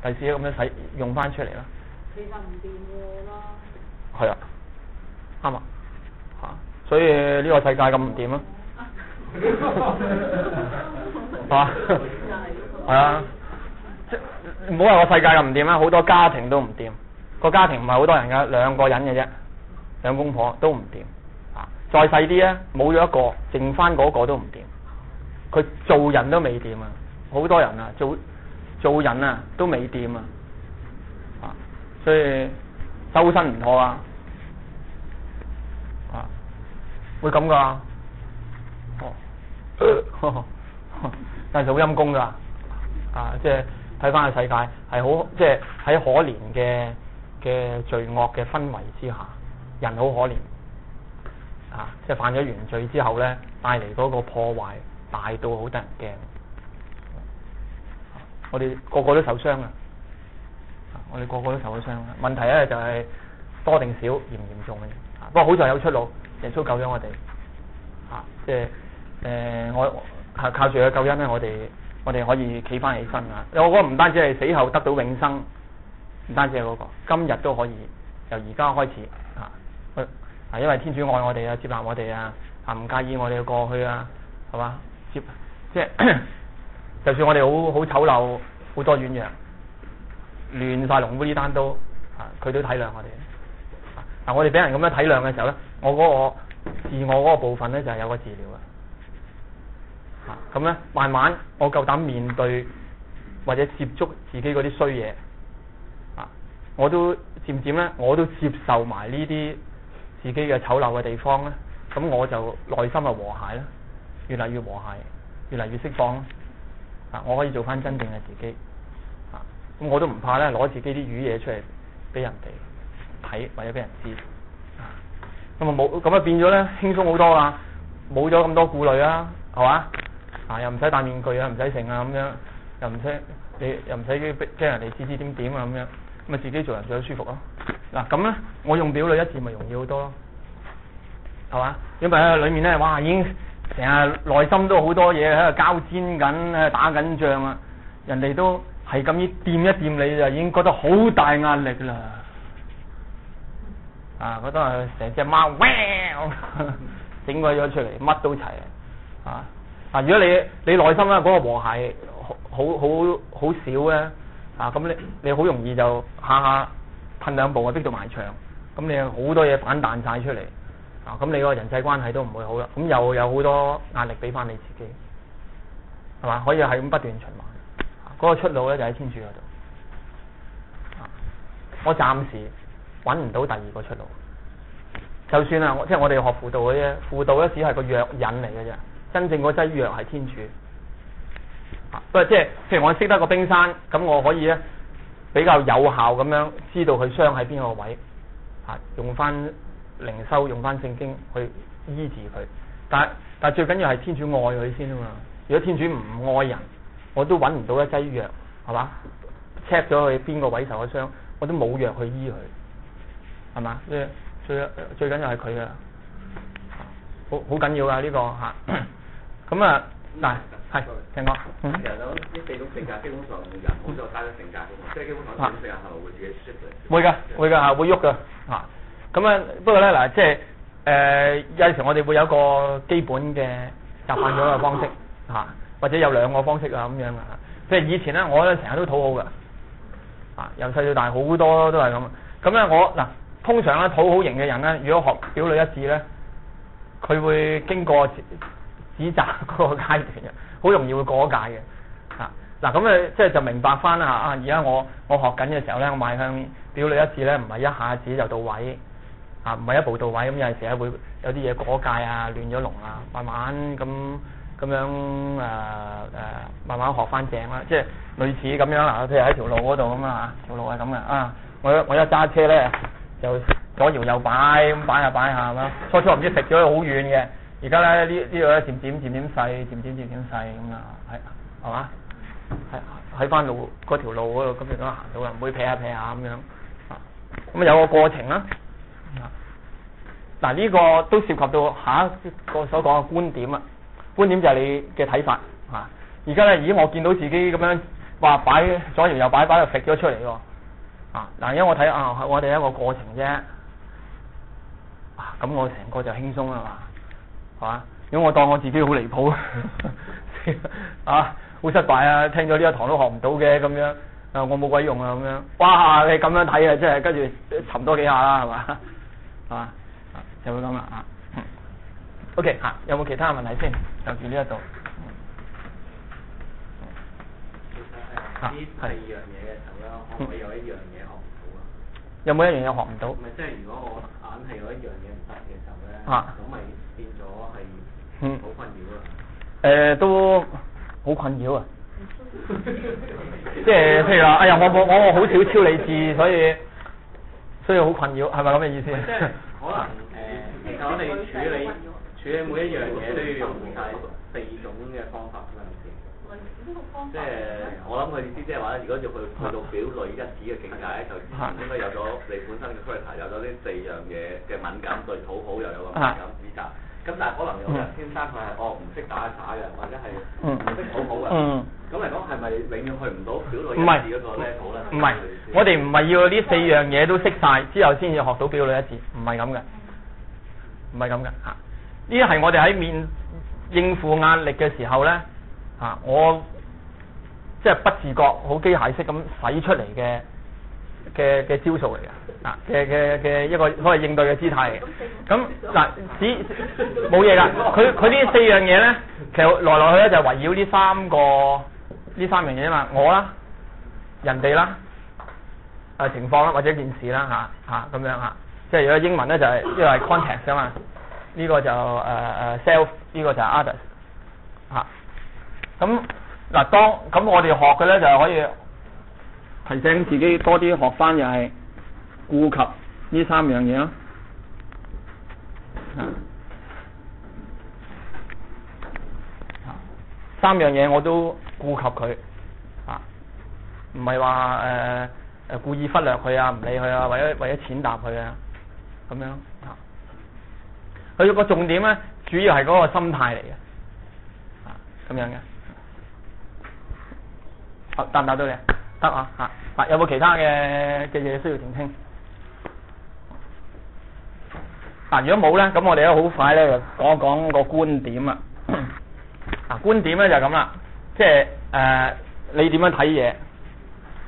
第時咁樣使用翻出嚟啦。其實唔掂喎啦。係啊，啱啊，嚇！所以呢個世界咁唔掂啊，係嘛？係啊，即唔好話個世界咁唔掂啦，好多家庭都唔掂。個家庭唔係好多人㗎，2個人嘅啫，兩公婆都唔掂。啊，再細啲咧，冇咗一個，剩翻嗰個都唔掂。佢做人都未掂啊，好多人啊，做人啊都未掂啊，啊，所以周身唔妥啊，啊，會咁噶，但係好陰功噶，啊，即係睇翻個世界係好，即係喺可憐嘅罪惡嘅氛圍之下，人好可憐，啊，即係犯咗原罪之後咧，帶嚟嗰個破壞大到好得人驚，我哋個個都受傷啊！我哋個個都受咗傷啊！問題咧就係多定少，嚴唔嚴重嘅啫。不過好在有出路，耶穌救咗我哋，啊，即係我係靠住佢嘅救恩咧，我哋可以企翻起身啊！我覺得唔單止係死後得到永生，唔單止係嗰個，今日都可以由而家開始啊，因為天主愛我哋啊，接納我哋啊，唔介意我哋嘅過去啊，係嘛？即係就算我哋好醜陋，好多軟弱，亂晒龍烏呢單都佢都體諒我哋。嗱，我哋俾人咁樣體諒嘅時候咧，我嗰個自我嗰個部分咧就係有個治療啊。咁咧慢慢我夠膽面對或者接觸自己嗰啲衰嘢啊，我都漸漸咧我都接受埋呢啲自己嘅醜陋嘅地方咧，咁我就內心啊和諧啦，越嚟越和諧，越嚟越釋放啊！我可以做翻真正嘅自己啊！咁我都唔怕咧，攞自己啲瘀嘢出嚟俾人哋睇或者俾人知啊！咁啊冇咁啊變咗咧輕鬆好多啦，冇咗咁多顧慮啦，係嘛？啊又唔使戴面具啊，唔使剩啊咁樣，又唔使驚人哋指指點啊咁樣，咁啊自己做人做得舒服咯。嗱咁咧，我用表裏一致咪容易好多咯，係嘛？因為喺裏面咧，哇已經成日內心都好多嘢喺度交戰緊，喺度打緊仗啊！人哋都係咁依掂一掂你就已經覺得好大壓力啦，啊覺得係成隻貓整鬼咗出嚟，乜都齊啊！如果你內心咧嗰個和諧好少咧啊，咁你好容易就下褪兩步啊，逼到埋牆，咁你好多嘢反彈晒出嚟啊，咁你個人際關係都唔會好啦，咁又有好多壓力俾翻你自己，係嘛？可以係咁不斷循環，嗰個出路咧就喺天主嗰度。我暫時揾唔到第二個出路，就算啊，即係我哋學輔導嘅啫，輔導咧只係個藥引嚟嘅啫，真正嗰劑藥係天主。不過即係譬如我識得個冰山，咁我可以咧比較有效咁樣知道佢傷喺邊個位，用翻靈修，用翻聖經去醫治佢。但係最緊要係天主愛佢先啊嘛。如果天主唔愛人，我都揾唔到一劑藥，係嘛？check 咗佢邊個位受咗傷，我都冇藥去醫佢，係嘛？最緊要係佢啊，好緊要啊呢個嚇。咁啊嗱。係，聽講。其實有呢4種性格，基本上人好多單一性格嘅嘛，即係基本上呢種性格係會自己 shift 嚟。會㗎，會喐㗎嚇。咁啊，不過咧嗱，即係有陣時我哋會有一個基本嘅習慣咗嘅方式嚇，或者有2個方式啊咁樣啊。譬如以前咧，我咧成日都討好㗎，由細到大好多都係咁。咁咧我嗱，通常咧討好型嘅人咧，如果學表裏一致咧，佢會經過指責嗰個階段嘅。好容易會過界嘅，嗱咁即係就明白翻啦而家我學緊嘅時候咧，我邁向表裏一致咧，唔係一下子就到位，唔係一步到位，咁有陣時咧會有啲嘢過界啊，亂咗龍啊，慢慢咁樣慢慢學翻正啦，即係類似咁樣啦，譬如喺條路嗰度咁啊，條路係咁嘅我一揸車咧就左搖右擺咁擺下係嘛，初唔知食咗好遠嘅。而家咧呢度咧漸漸細，漸漸細咁啊，係嘛？喺翻路嗰條路嗰度，咁亦都行到啦，唔會劈下咁樣。咁有個過程啦。嗱呢個都涉及到下一個所講嘅觀點啊。觀點就係你嘅睇法。而家咧，我見到自己咁樣話擺左搖右擺到揈咗出嚟喎。啊嗱，因為我睇我哋一個過程啫。咁我成個就輕鬆啦嘛，係嘛？如果我當我自己好離譜啊，好失敗啊，聽咗呢一堂都學唔到嘅咁樣，我冇鬼用啊咁樣，哇！你咁樣睇啊，即係跟住沉多幾下啦，係嘛？係嘛？就會咁啦啊。OK 有冇其他問題先？就住呢一度。其實呢四樣嘢嘅時候咧，可唔可以有一樣嘢學唔到啊？有冇一樣嘢學唔到？唔係，即係如果我硬係有一樣嘢唔得嘅時候咧，咁咪變咗係好困擾啊！都好困擾啊！即係譬如話，哎呀，我好少超理智，所以好困擾，係咪咁嘅意思？即係可能其實我哋處理每一樣嘢都要用晒4種嘅方法㗎嘛，即係我諗佢意思即係話咧，如果要去到表裏一致嘅境界咧，就應該有咗你本身嘅 character，有咗呢4樣嘢嘅敏感對討好，又有個敏感指責。咁但係可能有人天生佢係唔識打嘅，或者係唔識討好嘅。咁嚟講係咪永遠去唔到表裏一致嗰個 level 咧？唔係，我哋唔係要呢4樣嘢都識晒之後先至學到表裏一致，唔係咁嘅，唔係咁嘅嚇。呢啲係我哋喺應付壓力嘅時候咧嚇，我即係不自覺好機械式咁使出嚟嘅招數嚟嘅嘅一個所謂應對嘅姿態嚟嘅。咁嗱，冇嘢㗎。佢呢4樣嘢咧，其實來來去咧就圍繞呢3樣嘢啊嘛，我啦、人哋啦、情況啦或者件事啦嚇咁樣嚇。即係如果英文咧就係呢個係 context 啊嘛，呢個就self， 呢個就係 others 嚇。咁嗱，咁我哋學嘅咧就係可以提醒自己多啲學翻，又係顧及呢3樣嘢咯。3樣嘢我都顧及佢，唔係話故意忽略佢啊，唔理佢啊，為咗踐踏佢啊，咁樣啊。佢個重點咧，主要係嗰個心態嚟嘅，咁樣嘅。答唔答到你？得啊，有冇其他嘅嘢需要澄清？如果冇咧，咁我哋咧好快咧就講一講個觀點啊。觀點咧就係咁啦，即係你點樣睇嘢？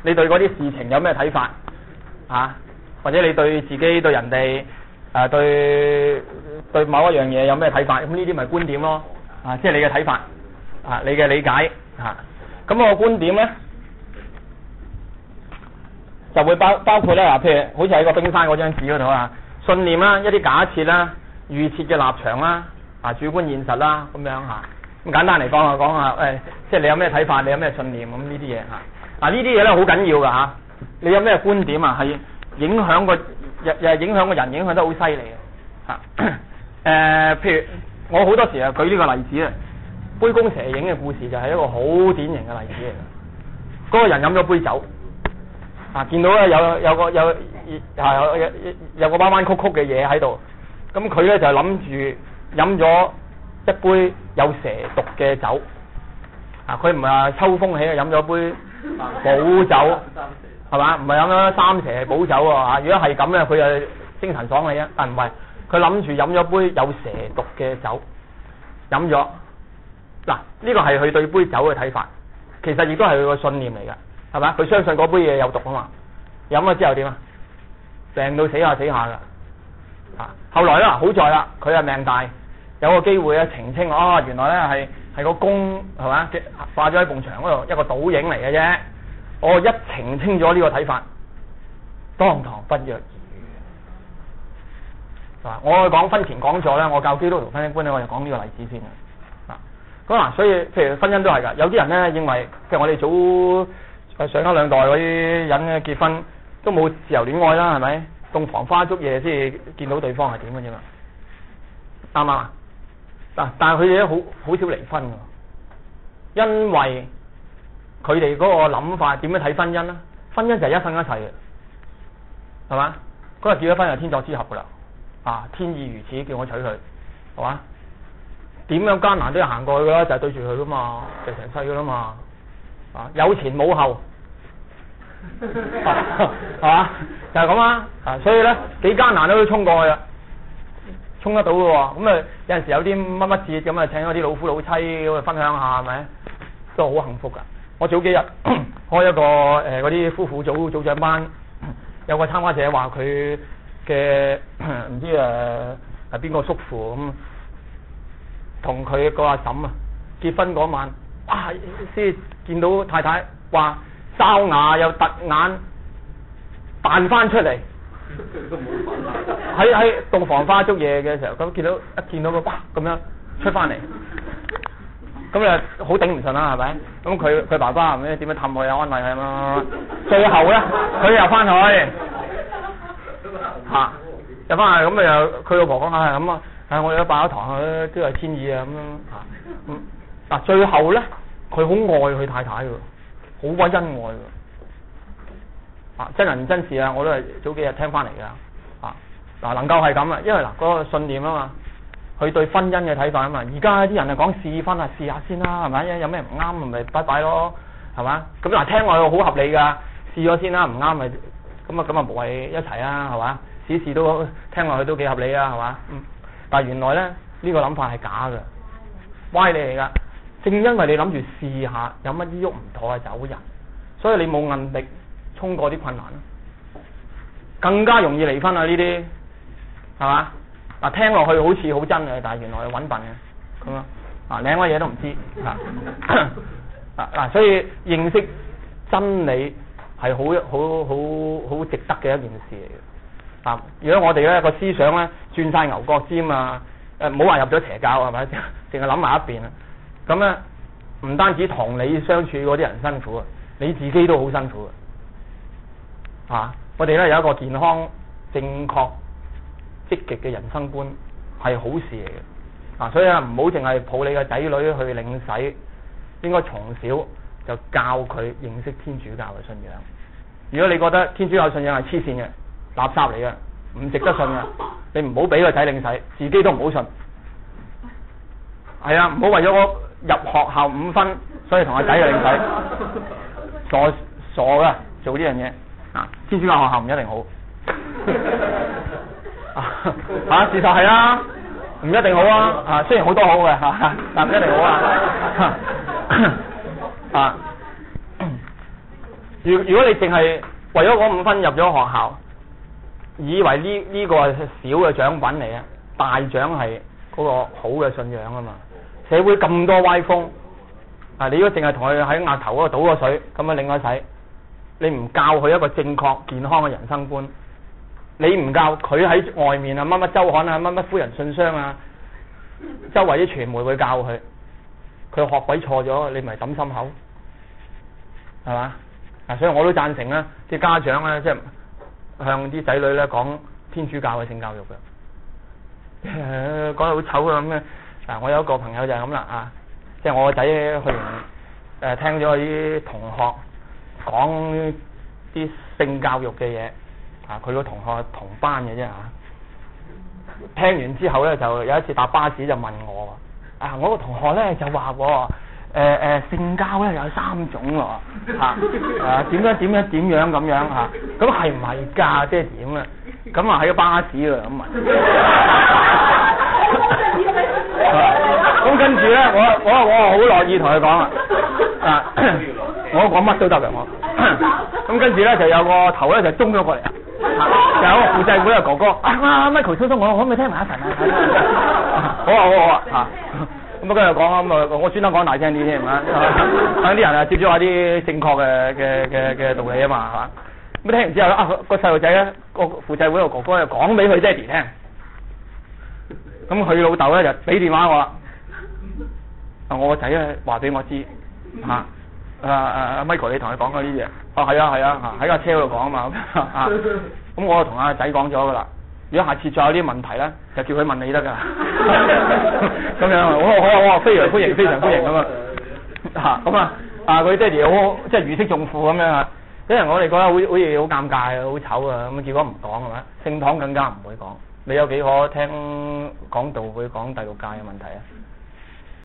你對嗰啲事情有咩睇法？或者你對自己對人哋對某一樣嘢有咩睇法？咁呢啲咪觀點咯。即係你嘅睇法，你嘅理解咁個觀點咧，就會包括咧譬如好似喺個冰山嗰張紙嗰度信念啦、一啲假設啦、預設嘅立場啦、主觀現實啦咁樣咁簡單嚟講下即係你有咩睇法，你有咩信念咁呢啲嘢呢啲嘢咧好緊要㗎你有咩觀點係影響個影響個人，影響得好犀利嘅譬如我好多時舉呢個例子杯弓蛇影嘅故事就係一個好典型嘅例子嚟嘅。嗰個人飲咗杯酒見到咧有個彎彎曲曲嘅嘢喺度，咁佢咧就諗住飲咗一杯有蛇毒嘅酒佢唔係話秋風起飲咗杯補酒係嘛？唔係飲咗3蛇補酒喎如果係咁咧，佢就精神爽利啊！但唔係，佢諗住飲咗杯有蛇毒嘅酒，飲咗呢個係佢對杯酒嘅睇法，其實亦都係佢個信念嚟㗎，係嘛？佢相信嗰杯嘢有毒啊嘛，飲咗之後點病到死下㗎後來啦，好在啦，佢係命大，有個機會澄清原來咧係個弓係嘛，化咗喺埲牆嗰度一個倒影嚟嘅啫。我一澄清咗呢個睇法，當堂不約而語。我講婚前講座咧，我教基督徒婚姻觀咧，我就講呢個例子先咁所以譬如婚姻都係㗎，有啲人咧認為，譬如我哋早上一兩代嗰啲人咧結婚都冇自由戀愛啦，係咪？洞房花燭夜先至見到對方係點嘅啫嘛，啱唔啱但係佢哋都好少離婚㗎，因為佢哋嗰個諗法點樣睇婚姻呢？婚姻就係一生一世嘅，係嘛？嗰日結咗婚就天作之合㗎啦，天意如此，叫我娶佢，係嘛？點樣艱難都要行過去㗎啦，就係對住佢㗎嘛，就成世㗎啦嘛，啊，有前冇後，係嘛？就係咁啦。啊，所以咧幾艱難都可以衝過去啊，衝得到嘅喎。咁啊有陣時有啲乜乜節咁啊，請咗啲老夫老妻咁啊分享下係咪？都好幸福㗎。我早幾日開一個嗰啲夫婦組長班，有個參加者話佢嘅唔知係邊個叔父咁，同佢個阿嬸啊結婚嗰晚，哇先見到太太話哨牙又突眼彈翻出嚟，喺洞房花燭夜嘅時候，咁一見到個哇咁樣出翻嚟。咁啊，好頂唔順啦，係咪？咁佢爸爸唔知點樣氹佢啊，安慰佢啊。最後咧，佢又翻去嚇，又翻去咁啊又佢老婆講下咁啊，我哋都拜咗堂都係天意啊咁樣嚇。嗱最後咧，佢好愛佢太太㗎，好鬼恩愛㗎。啊，真人真事啊，我都係早幾日聽翻嚟㗎。啊，嗱能夠係咁啊，因為嗱嗰個信念啊嘛。佢對婚姻嘅睇法啊嘛，而家啲人係講試婚啊，試下先啦，係咪？有咩唔啱咪拜拜咯，係嘛？咁嗱聽落去好合理㗎，試咗先啦，唔啱咪咁啊無謂一齊啊，係嘛？試都聽落去都幾合理啊，係嘛？但係原來咧呢個諗法係假嘅，歪理嚟㗎。正因為你諗住試下，有乜啲喐唔妥啊走人，所以你冇韌力衝過啲困難，更加容易離婚啊呢啲，係嘛？嗱聽落去好似好真嘅，但係原來係揾笨嘅咁啊！領乜嘢都唔知嗱，所以認識真理係好值得嘅一件事嚟嘅。啊，如果我哋咧個思想咧轉晒牛角尖啊，唔好話入咗邪教係咪？淨係諗埋一邊啊！咁咧唔單止同你相處嗰啲人辛苦啊，你自己都好辛苦嘅。啊，我哋咧有一個健康正確積極嘅人生觀係好事嚟嘅，所以啊唔好淨係抱你嘅仔女去領洗，應該從小就教佢認識天主教嘅信仰。如果你覺得天主教信仰係黐線嘅、垃圾嚟嘅、唔值得信嘅，你唔好俾個仔領洗，自己都唔好信。係啊，唔好為咗我入學校5分，所以同個仔去領洗，傻㗎做呢樣嘢啊！天主教學校唔一定好。事實係啦，唔一定好啊！雖然好多好嘅但唔一定好啊！如果你淨係為咗嗰5分入咗學校，以為呢個係小嘅獎品嚟嘅，大獎係嗰個好嘅信仰啊嘛！社會咁多歪風你如果淨係同佢喺額頭嗰度倒個水，咁樣領個洗，你唔教佢一個正確健康嘅人生觀。你唔教佢喺外面啊，乜乜週刊啊，乜乜夫人信箱啊，周圍啲傳媒會教佢，佢學鬼錯咗，你咪抌心口，係嘛？所以我都贊成啦，啲家長咧，即係向啲仔女咧講天主教嘅性教育嘅，講得好醜咁嘅。我有一個朋友就係咁啦即係我個仔去完聽咗啲同學講啲性教育嘅嘢。佢個同學同班嘅啫聽完之後咧，就有一次搭巴士就問我我個同學咧就話性交咧有3種喎點樣咁樣咁係唔係㗎？即係點啊？咁喺個巴士度咁問。咁跟住咧，我好樂意同佢講我講乜都得嘅我。咁跟住咧就有個頭咧就中咗過嚟有個負責會嘅哥哥Michael 叔叔，我可唔可以聽埋一陣好啊咁跟住講我專登講大聲啲添等啲人接觸下啲正確嘅道理啊嘛，係嘛？咁聽完之後個細路仔咧，個負責會嘅哥哥就講俾佢爹哋聽，咁佢老豆咧就俾電話我啦，我個仔咧話俾我知Michael 你同佢講嗰啲嘢，係啊喺架車度講啊嘛咁我就同阿仔講咗噶啦，如果下次再有啲問題咧，就叫佢問你得噶，咁樣好非常歡迎咁咁佢爹哋好即係如釋重負咁樣因為我哋覺得好似好尷尬好醜咁結果唔講係咪？聖堂更加唔會講，你有幾可聽講道會講第6誡嘅問題啊？